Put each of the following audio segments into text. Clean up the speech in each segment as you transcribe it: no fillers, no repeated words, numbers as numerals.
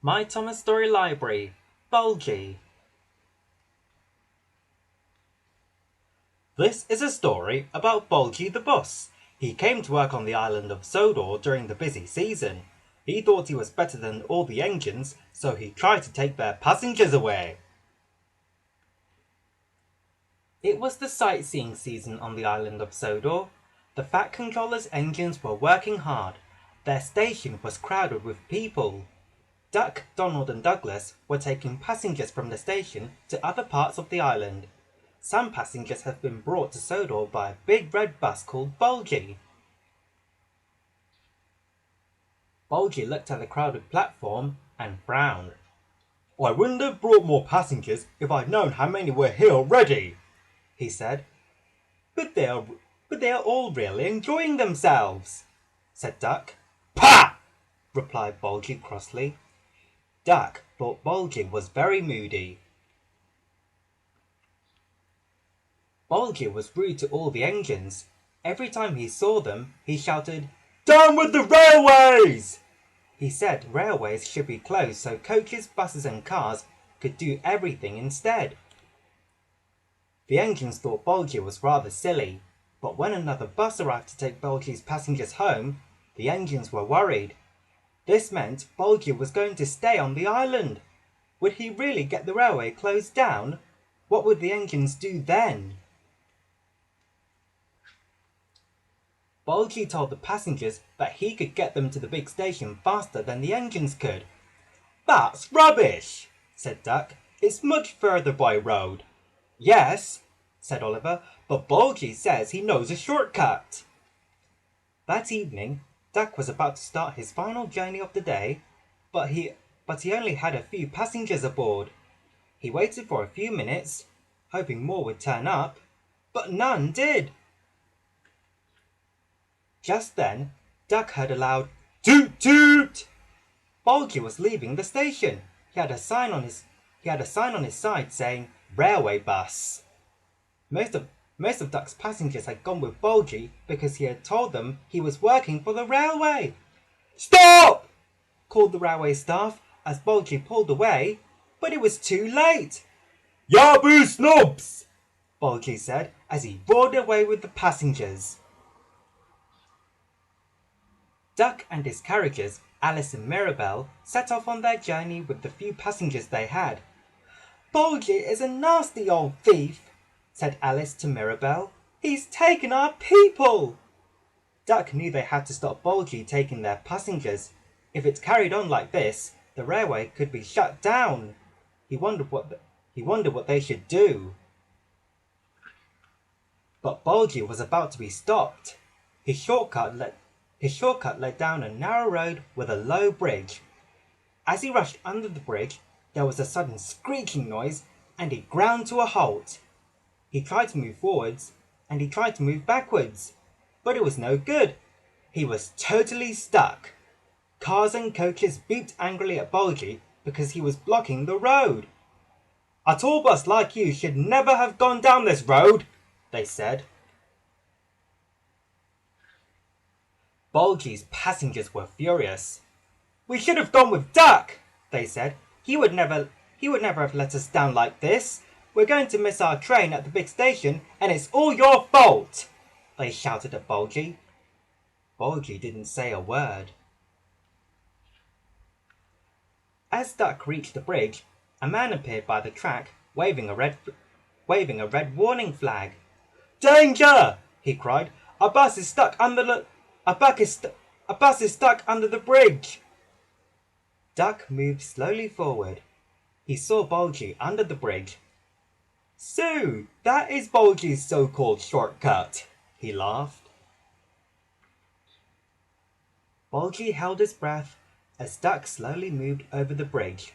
My Thomas Story Library, Bulgy. This is a story about Bulgy the bus. He came to work on the island of Sodor during the busy season. He thought he was better than all the engines, so he tried to take their passengers away. It was the sightseeing season on the island of Sodor. The Fat Controller's engines were working hard. Their station was crowded with people. Duck, Donald and Douglas were taking passengers from the station to other parts of the island. Some passengers have been brought to Sodor by a big red bus called Bulgy. Bulgy looked at the crowded platform and frowned. "I wouldn't have brought more passengers if I'd known how many were here already," he said. But they are all really enjoying themselves," said Duck. "Pah!" replied Bulgy crossly. Duck thought Bulgy was very moody. Bulgy was rude to all the engines. Every time he saw them, he shouted, "Down with the railways!" He said railways should be closed so coaches, buses and cars could do everything instead. The engines thought Bulgy was rather silly, but when another bus arrived to take Bulgy's passengers home, the engines were worried. This meant Bulgy was going to stay on the island. Would he really get the railway closed down? What would the engines do then? Bulgy told the passengers that he could get them to the big station faster than the engines could. "That's rubbish," said Duck. "It's much further by road." "Yes," said Oliver, "but Bulgy says he knows a shortcut." That evening, Duck was about to start his final journey of the day, but he only had a few passengers aboard. He waited for a few minutes, hoping more would turn up, but none did. Just then, Duck heard a loud toot toot. Bulgy was leaving the station. He had a sign on his side saying "Railway Bus." Most of Duck's passengers had gone with Bulgy because he had told them he was working for the railway. "Stop!" called the railway staff as Bulgy pulled away, but it was too late. "Yaboo snobs!" Bulgy said as he roared away with the passengers. Duck and his carriages, Alice and Mirabelle, set off on their journey with the few passengers they had. "Bulgy is a nasty old thief," said Alice to Mirabelle. "He's taken our people." Duck knew they had to stop Bulgy taking their passengers. If it carried on like this, the railway could be shut down. He wondered what they should do. But Bulgy was about to be stopped. His shortcut led down a narrow road with a low bridge. As he rushed under the bridge, there was a sudden screeching noise and he ground to a halt. He tried to move forwards and he tried to move backwards, but it was no good. He was totally stuck. Cars and coaches beeped angrily at Bulgy because he was blocking the road. "A tall bus like you should never have gone down this road," they said. Bulgy's passengers were furious. "We should have gone with Duck," they said. He would never have let us down like this. We're going to miss our train at the big station and it's all your fault," they shouted at Bulgy. Bulgy didn't say a word. As Duck reached the bridge, a man appeared by the track waving a red warning flag. "Danger!" he cried. A bus is stuck under the bridge." Duck moved slowly forward. He saw Bulgy under the bridge. "So, that is Bulgy's so-called shortcut," he laughed. Bulgy held his breath as Duck slowly moved over the bridge.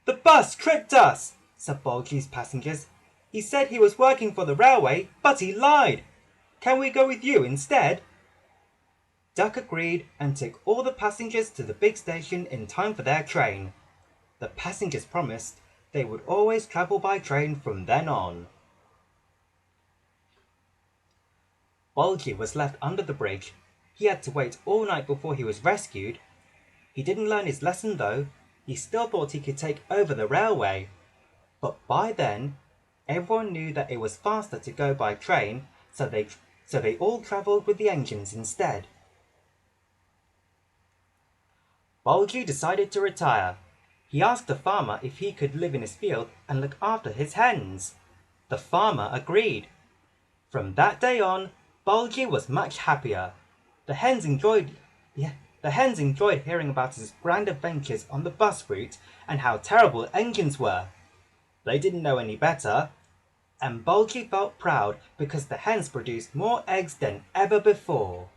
"The bus tricked us," said Bulgy's passengers. "He said he was working for the railway, but he lied. Can we go with you instead?" Duck agreed and took all the passengers to the big station in time for their train. The passengers promised they would always travel by train from then on. Bulgy was left under the bridge. He had to wait all night before he was rescued. He didn't learn his lesson though. he still thought he could take over the railway. But by then, everyone knew that it was faster to go by train, so they all travelled with the engines instead. Bulgy decided to retire. He asked the farmer if he could live in his field and look after his hens. The farmer agreed. From that day on, Bulgy was much happier. The hens enjoyed hearing about his grand adventures on the bus route and how terrible engines were. They didn't know any better, and Bulgy felt proud because the hens produced more eggs than ever before.